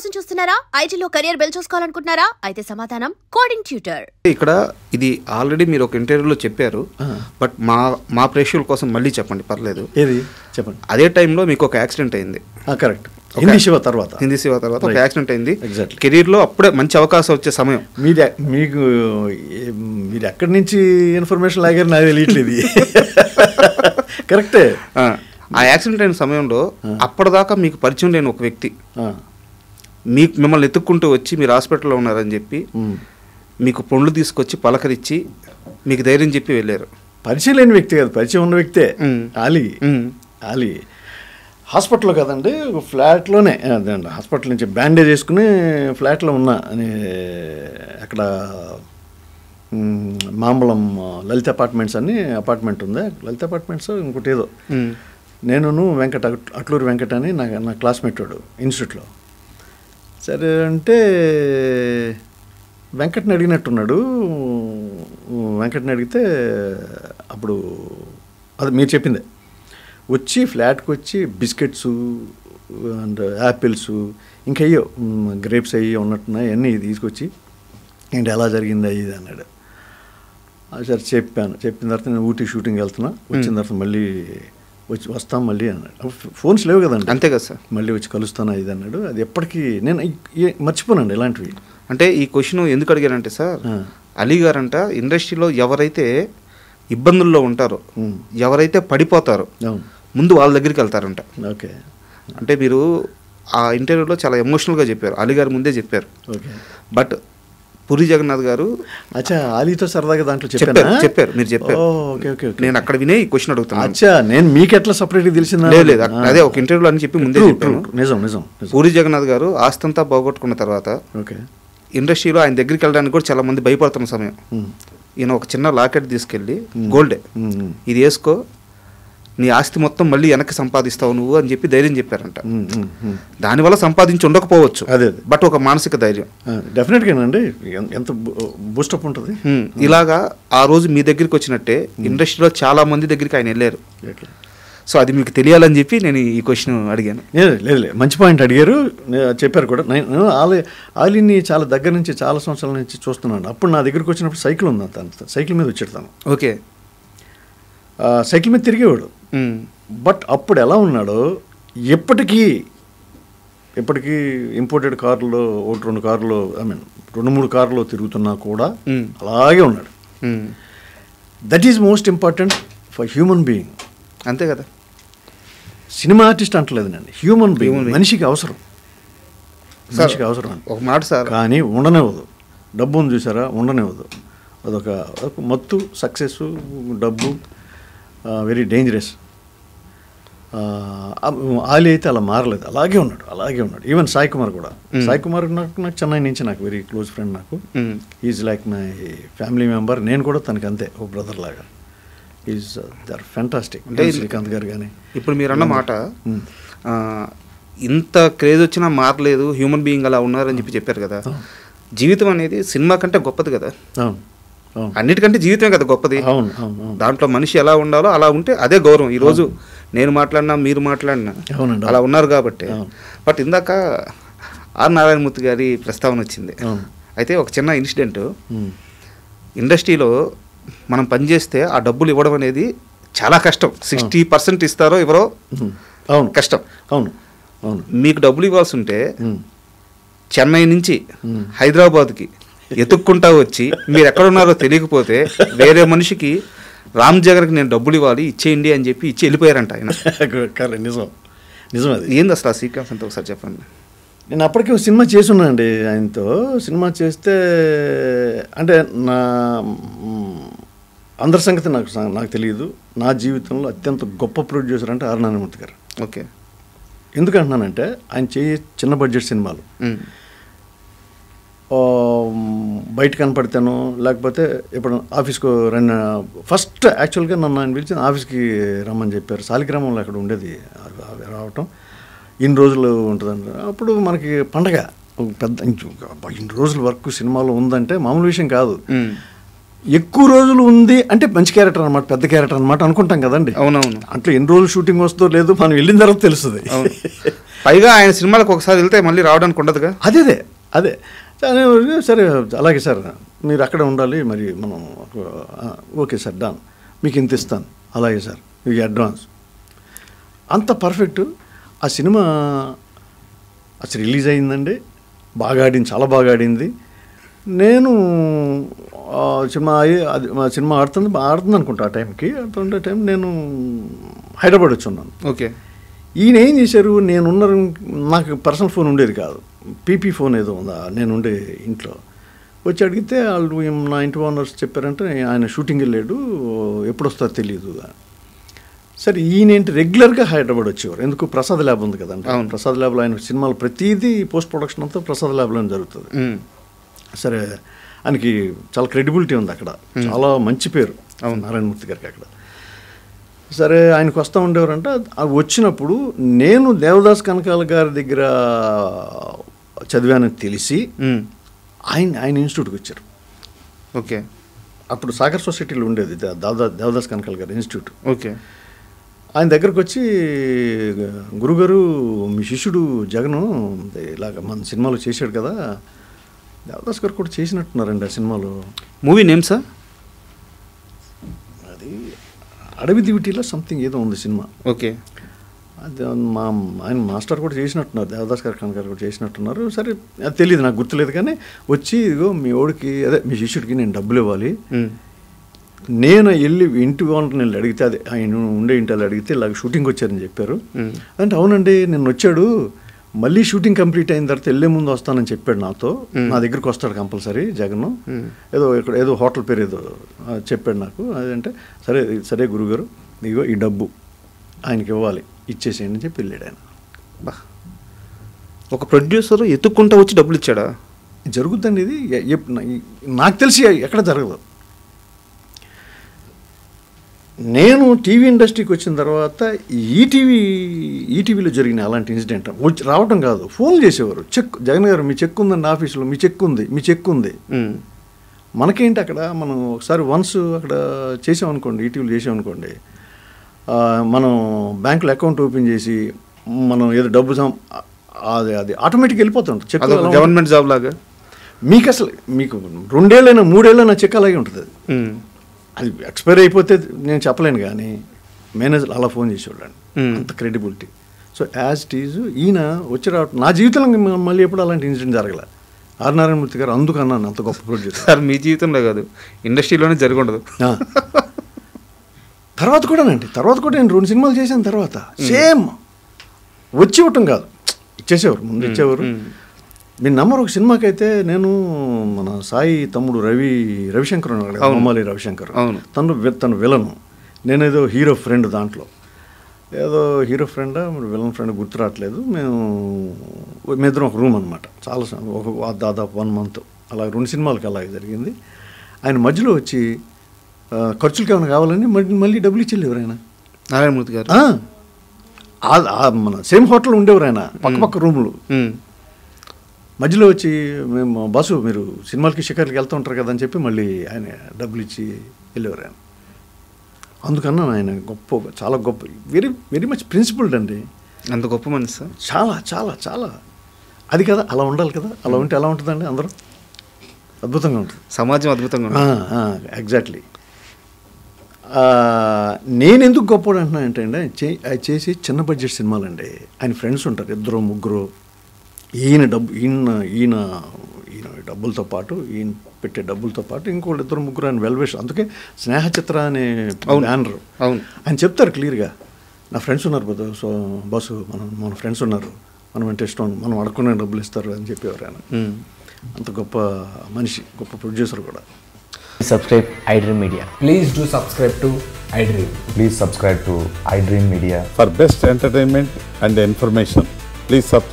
కోసం చూస్తున్నారా? ఐటీలో కెరియర్ బిల్డ్ చేసుకోవాలనుకుంటున్నారా? అయితే సమాధానం కోడింగ్ ట్యూటర్. ఇక్కడ ఇది ఆల్రెడీ మీరు ఒక ఇంటర్వ్యూలో చెప్పారు, బట్ మా ప్రేక్షకుల కోసం మళ్ళీ చెప్పండి, పర్లేదు. ఏది చెప్పండి. అదే టైంలో మీకు ఒక యాక్సిడెంట్ అయింది. కరెక్ట్. హిందీ శివ తర్వాత ఒక యాక్సిడెంట్ అయింది. ఎగ్జాక్ట్లీ. కెరీర్లో అప్పుడే మంచి అవకాశం వచ్చే సమయం. మీరు ఎక్కడి నుంచి ఇన్ఫర్మేషన్ లాగారు నాకు తెలియట్లేదు. కరెక్టే. ఆ యాక్సిడెంట్ అయిన సమయంలో అప్పటిదాకా మీకు పరిచయం లేని ఒక వ్యక్తి మిమ్మల్ని ఎత్తుక్కుంటూ వచ్చి మీరు హాస్పిటల్లో ఉన్నారని చెప్పి మీకు పండ్లు తీసుకొచ్చి పలకరించి మీకు ధైర్యం చెప్పి వెళ్ళారు. పరిచయం లేని వ్యక్తి కాదు, పరిచయం ఉన్న వ్యక్తే. ఆలీ హాస్పిటల్లో కదండి, ఫ్లాట్లోనే. హాస్పిటల్ నుంచి బ్యాండేజ్ వేసుకుని ఫ్లాట్లో ఉన్నా అని అక్కడ మాంబళం లలిత అపార్ట్మెంట్స్ అని అపార్ట్మెంట్ ఉంది. లలిత అపార్ట్మెంట్స్ ఇంకోటి ఏదో. నేను వెంకట అట్లూరు వెంకట అని నా క్లాస్మేట్ వాడు ఇన్స్టిట్యూట్లో. సరే అంటే వెంకట్ని అడిగినట్టున్నాడు. వెంకట్ని అడిగితే అప్పుడు అది మీరు చెప్పిందే, వచ్చి ఫ్లాట్కి వచ్చి బిస్కెట్స్ అండ్ యాపిల్స్ ఇంకా అయ్యో గ్రేప్స్ అయ్యి ఉన్నట్టున్నాయి అన్నీ తీసుకొచ్చి ఏంటి ఎలా జరిగింది ఇది అన్నాడు. సరే చెప్పాను. చెప్పిన తర్వాత నేను ఊటీ షూటింగ్ వెళ్తున్నా, వచ్చిన తర్వాత మళ్ళీ వస్తాం మళ్ళీ అన్నాడు. ఫోన్స్ లేవు కదండి. అంతే కదా సార్. మళ్ళీ వచ్చి కలుస్తాను ఇది అన్నాడు. అది ఎప్పటికీ నేను మర్చిపోనండి ఇలాంటివి. అంటే ఈ క్వశ్చన్ ఎందుకు అడిగానంటే సార్, అలీ గారంట ఇండస్ట్రీలో ఎవరైతే ఇబ్బందుల్లో ఉంటారో, ఎవరైతే పడిపోతారో ముందు వాళ్ళ దగ్గరికి వెళ్తారంట. ఓకే. అంటే మీరు ఆ ఇంటర్వ్యూలో చాలా ఎమోషనల్గా చెప్పారు, అలీ గారు ముందే చెప్పారు. ఓకే. బట్ పూరి జగన్నాథ్ గారు ఆలీతో సరదాగా దాంట్లో చెప్పారు, మీరు చెప్పారు. నేను అక్కడ వినే ఈ క్వశ్చన్ అడుగుతాను. నేను మీకు ఎట్లా సపరేట్గా తెలిసిందా? లేదు, అదే ఒక ఇంటర్వ్యూలో అని చెప్పి ముందే చెప్పాను. నిజం. పూరి జగన్నాథ్ గారు ఆస్తంతా పోగొట్టుకున్న తర్వాత ఇండస్ట్రీలో ఆయన దగ్గరికి వెళ్ళడానికి కూడా చాలా మంది భయపడుతున్న సమయం, ఈయన ఒక చిన్న లాకెట్ తీసుకెళ్ళి గోల్డే ఇది వేసుకో, నీ ఆస్తి మొత్తం మళ్ళీ వెనక్కి సంపాదిస్తావు నువ్వు అని చెప్పి ధైర్యం చెప్పారంట. దానివల్ల సంపాదించి ఉండకపోవచ్చు, బట్ ఒక మానసిక ధైర్యం డెఫినెట్గానండి. ఎంత బూస్టప్ ఉంటుంది. ఇలాగా ఆ రోజు మీ దగ్గరికి వచ్చినట్టే ఇండస్ట్రీలో చాలా మంది దగ్గరికి ఆయన వెళ్ళారు. సో అది మీకు తెలియాలని చెప్పి నేను ఈ క్వశ్చన్ అడిగాను. లేదు, మంచి పాయింట్ అడిగారు, చెప్పారు కూడా. నేను ఆలీని చాలా దగ్గర నుంచి చాలా సంవత్సరాల నుంచి చూస్తున్నాను. అప్పుడు నా దగ్గరికి వచ్చినప్పుడు సైకిల్ ఉంది, తను సైకిల్ మీద వచ్చేటాను. ఓకే. సైకిల్ మీద తిరిగేవాడు. బట్ అప్పుడు ఎలా ఉన్నాడో ఎప్పటికీ ఇంపోర్టెడ్ కార్లో 1-2 కార్లో, 2-3 కార్లో తిరుగుతున్నా కూడా అలాగే ఉన్నాడు. That is most important for human being. అంతే కదా. సినిమా ఆర్టిస్ట్ అంటలేదు నేను, హ్యూమన్ బీయింగ్, మనిషికి అవసరం. ఒక మాట సార్, కానీ ఉండనివ్వదు. డబ్బు ఉంది చూసారా, ఉండనివ్వదు. అదొక మత్తు. సక్సెస్, డబ్బు వెరీ డేంజరస్. ఆలీ అయితే అలా మారలేదు, అలాగే ఉన్నాడు. ఈవెన్ సాయి కుమార్ కూడా. సాయి కుమార్ నాకు చెన్నై నుంచి నాకు వెరీ క్లోజ్ ఫ్రెండ్. నాకు is like my family member. నేను కూడా తనకి అంతే, ఓ బ్రదర్ లాగా. Is there fantastic. అంటే శ్రీకాంత్ గారు కానీ ఇప్పుడు మీరు అన్న మాట, ఇంత క్రేజ్ వచ్చినా మారలేదు, హ్యూమన్ బీయింగ్ అలా ఉన్నారని చెప్పారు కదా. జీవితం అనేది సినిమా కంటే గొప్పది కదా. అన్నిటికంటే జీవితమే కదా గొప్పది. దాంట్లో మనిషి ఎలా ఉండాలో అలా ఉంటే అదే గౌరవం. ఈరోజు నేను మాట్లాడినా మీరు మాట్లాడినా అలా ఉన్నారు కాబట్టి. బట్ ఇందాక ఆర్ నారాయణమూర్తి గారి ప్రస్తావన వచ్చింది. అయితే ఒక చిన్న ఇన్సిడెంట్, ఇండస్ట్రీలో మనం పనిచేస్తే ఆ డబ్బులు ఇవ్వడం అనేది చాలా కష్టం. 60% ఇస్తారో ఎవరో కష్టం. మీకు డబ్బులు ఇవ్వాల్సి ఉంటే చెన్నై నుంచి హైదరాబాద్కి ఎత్తుక్కుంటా వచ్చి మీరు ఎక్కడున్నారో తెలియకపోతే వేరే మనిషికి రామ్ జగన్కి నేను డబ్బులు ఇవ్వాలి ఇచ్చేయండి అని చెప్పి ఇచ్చి వెళ్ళిపోయారంట ఆయన. నిజం అది. ఏంది అసలు ఆ సీక్వెన్స్ అంతా ఒకసారి చెప్పండి. నేను అప్పటికే ఒక సినిమా చేసున్నానండి ఆయనతో. సినిమా చేస్తే అంటే అందరి సంగతి నాకు తెలియదు. నా జీవితంలో అత్యంత గొప్ప ప్రొడ్యూసర్ అంటే ఆర్ నారాయణమూర్తి గారు. ఓకే. ఎందుకంటున్నానంటే ఆయన చిన్న బడ్జెట్ సినిమాలు బయట కనపడతాను, లేకపోతే ఇప్పుడు ఆఫీస్కు ఫస్ట్ యాక్చువల్గా నన్ను ఆయన పిలిచి ఆఫీస్కి రమ్మని చెప్పారు. సాలిగ్రామంలో అక్కడ ఉండేది రావటం. ఇన్ని రోజులు ఉంటుందండి. అప్పుడు మనకి పండగ పెద్ద, ఇన్ని రోజుల వర్క్ సినిమాలో ఉందంటే మామూలు విషయం కాదు. ఎక్కువ రోజులు ఉంది అంటే మంచి క్యారెక్టర్ అనమాట, పెద్ద క్యారెక్టర్ అనమాట అనుకుంటాం కదండి. అవునవును. అట్లా ఎన్ని రోజులు షూటింగ్ వస్తుందో లేదో మనం వెళ్ళిన తర్వాత తెలుస్తుంది. పైగా ఆయన సినిమాలకు ఒకసారి వెళ్తే మళ్ళీ రావడానికి ఉండదుగా. అదే సరే అలాగే సార్ మీరు అక్కడ ఉండాలి, మరి మనం ఓకే సార్ డన్, మీకు ఇంత ఇస్తాను, అలాగే సార్ మీకు అడ్వాన్స్. అంత పర్ఫెక్ట్. ఆ సినిమా అసలు రిలీజ్ అయిందండి, బాగా ఆడింది, చాలా బాగా ఆడింది. నేను సినిమా ఆడుతుంది అనుకుంటా ఆ టైంకి. ఆడుతుండే టైం నేను హైదరాబాద్ వచ్చి ఉన్నాను. ఓకే. ఈయన ఏం చేశారు, నాకు పర్సనల్ ఫోన్ ఉండేది కాదు, పీపీ ఫోన్ ఏదో ఉందా నేను ఉండే ఇంట్లో. వచ్చి అడిగితే వాళ్ళు నా ఇంటి ఓనర్స్ చెప్పారంటే ఆయన షూటింగ్ వెళ్ళాడు, ఎప్పుడు వస్తారో తెలియదు. సరే ఈయనేంటి రెగ్యులర్గా హైదరాబాద్ వచ్చేవారు. ఎందుకు, ప్రసాద్ ల్యాబ్ ఉంది కదండి. ప్రసాద్ ల్యాబ్లో ఆయన సినిమాలు ప్రతిదీ పోస్ట్ ప్రొడక్షన్ అంతా ప్రసాద్ ల్యాబ్లోనే జరుగుతుంది. సరే ఆయనకి చాలా క్రెడిబిలిటీ ఉంది అక్కడ, చాలా మంచి పేరు నారాయణమూర్తి గారికి అక్కడ. సరే ఆయనకు వస్తూ ఉండేవారంట. అవి వచ్చినప్పుడు నేను దేవదాస్ కనకాల గారి దగ్గర చదివానని తెలిసి ఆయన ఇన్స్టిట్యూట్కి వచ్చారు. ఓకే. అప్పుడు సాగర్ సొసైటీలో ఉండేది దేవదాస్ కనకాల గారి ఇన్స్టిట్యూట్. ఓకే. ఆయన దగ్గరకు వచ్చి, గురుగారు మీ శిష్యుడు జగను ఇలాగ మన సినిమాలో చేశాడు కదా, దేవదాస్ గారు కూడా చేసినట్టున్నారండి ఆ సినిమాలో. Movie name sir? అది అడవి దివిటీలో సంథింగ్ ఏదో ఉంది సినిమా. ఓకే. అది ఆయన మాస్టర్ కూడా చేసినట్టున్నారు, దేవదాస్ గారు కనకాల కూడా చేసినట్టున్నారు. సరే అది తెలియదు, నాకు గుర్తులేదు. కానీ వచ్చి ఇదిగో మీ ఓడికి, అదే మీ శిష్యుడికి నేను డబ్బులు ఇవ్వాలి, నేను వెళ్ళి ఇంటి ఓనర్ని వెళ్ళి అడిగితే, అదే ఆయన ఉండే ఇంటి వాళ్ళు అడిగితే ఇలాగ షూటింగ్ వచ్చారని చెప్పారు. అంటే అవునండి నిన్న వచ్చాడు, మళ్ళీ షూటింగ్ కంప్లీట్ అయిన తర్వాత వెళ్ళే ముందు వస్తానని చెప్పాడు నాతో, నా దగ్గరికి వస్తాడు కంపల్సరీ జగన్, ఏదో హోటల్ పేరు ఏదో చెప్పాడు నాకు. అదంటే సరే గురుగారు ఇగో ఈ డబ్బు ఆయనకి ఇవ్వాలి, ఇచ్చేసేయండి అని చెప్పి వెళ్ళాడు ఆయన. ఒక ప్రొడ్యూసర్ ఎత్తుక్కుంటా వచ్చి డబ్బులు ఇచ్చాడా? జరుగుద్దండి ఇది, నాకు తెలిసి ఎక్కడ జరగదు. నేను టీవీ ఇండస్ట్రీకి వచ్చిన తర్వాత ఈటీవీలో జరిగిన అలాంటి ఇన్సిడెంట్ రావటం కాదు, ఫోన్ చేసేవారు. జగన్ గారు మీ చెక్ ఉందండి ఆఫీసులో, మీ చెక్ ఉంది. మనకేంటి అక్కడ మనం ఒకసారి వన్స్ అక్కడ చేసామనుకోండి, ఈటీవీలో చేసామనుకోండి, మనం బ్యాంకులో అకౌంట్ ఓపెన్ చేసి మనం ఏదో డబ్బు అది ఆటోమేటిక్గా వెళ్ళిపోతుంది. చెక్ గవర్నమెంట్ జాబ్ లాగా మీకు 2 ఏళ్ళైనా 3 ఏళ్ళైనా చెక్ అలాగే ఉంటుంది. అది ఎక్స్పైర్ అయిపోతే నేను చెప్పలేను, కానీ మేనేజర్ అలా ఫోన్ చేసేవాళ్ళండి, అంత credibility. So as it is ఈయన వచ్చి రావటం, నా జీవితంలో మళ్ళీ ఎప్పుడు అలాంటి ఇన్సిడెంట్ జరగలే. ఆర్ నారాయణమూర్తి గారు అందుకన్నాను అంత గొప్ప ప్రొడ్యూసర్. సార్ మీ జీవితంలో కాదు, ఇండస్ట్రీలోనే జరిగి ఉండదు. తర్వాత కూడా నేను 2 సినిమాలు చేసిన తర్వాత సేమ్ వచ్చి ఇవ్వటం కాదు, ఇచ్చేసేవారు, ముందు ఇచ్చేవారు. మీ నంబర్ ఒక సినిమాకి అయితే నేను మన సాయి తమ్ముడు రవిశంకర్ ఉన్నాడు, మమ్మాలి రవిశంకర్, తను విలను, నేనేదో హీరో ఫ్రెండ్, దాంట్లో ఏదో హీరో ఫ్రెండా విలన్ ఫ్రెండ్ గుర్తు రావట్లేదు. మేమిద్దరం ఒక రూమ్ అనమాట, చాలా దాదాపు 1 month అలా 2 సినిమాలకి అలాగే జరిగింది. ఆయన మధ్యలో వచ్చి ఖర్చులకి ఏమైనా కావాలని మళ్ళీ డబ్బులు ఇచ్చేవారు ఆయన, నారాయణమూర్తి గారు. మన సేమ్ హోటల్ ఉండేవారు ఆయన, పక్క రూములు. మధ్యలో వచ్చి మేము బాసు మీరు సినిమాలకి షికార్లకి వెళ్తూ ఉంటారు కదా అని చెప్పి మళ్ళీ ఆయన డబ్బులు ఇచ్చి వెళ్ళేవారు ఆయన. అందుకన్నా ఆయన చాలా గొప్ప, వెరీ మచ్ ప్రిన్సిపల్డ్ అండి. అంత గొప్ప మనిషి సార్, చాలా చాలా చాలా. అది కదా, అలా ఉండాలి కదా, అలా ఉంటే ఎలా ఉంటుందండి, అందరూ అద్భుతంగా ఉంటుంది, సమాజం అద్భుతంగా ఉంటుంది. ఎగ్జాక్ట్లీ. నేను ఎందుకు గొప్పవాడు అంటున్నా అంటే అండి, ఆయన చేసి చిన్న బడ్జెట్ సినిమాలండి. ఆయన ఫ్రెండ్స్ ఉంటారు 2-3. ఈయన డబ్బులతో పాటు, ఈయన పెట్టే డబ్బులతో పాటు ఇంకోళ్ళు 2-3 ఆయన వెల్వేష్. అందుకే స్నేహ చిత్ర అనే బ్యానర్ ఆయన చెప్తారు క్లియర్గా, నా ఫ్రెండ్స్ ఉన్నారు సో బాసు, మన ఫ్రెండ్స్ ఉన్నారు, మనం అంటే ఇష్టం, మనం అడుక్కునే డబ్బులు ఇస్తారు అని చెప్పేవారు ఆయన. అంత గొప్ప మనిషి, గొప్ప ప్రొడ్యూసర్ కూడా. Subscribe iDream Media. Please do subscribe to iDream. Please subscribe to iDream Media. For best entertainment and information, please subscribe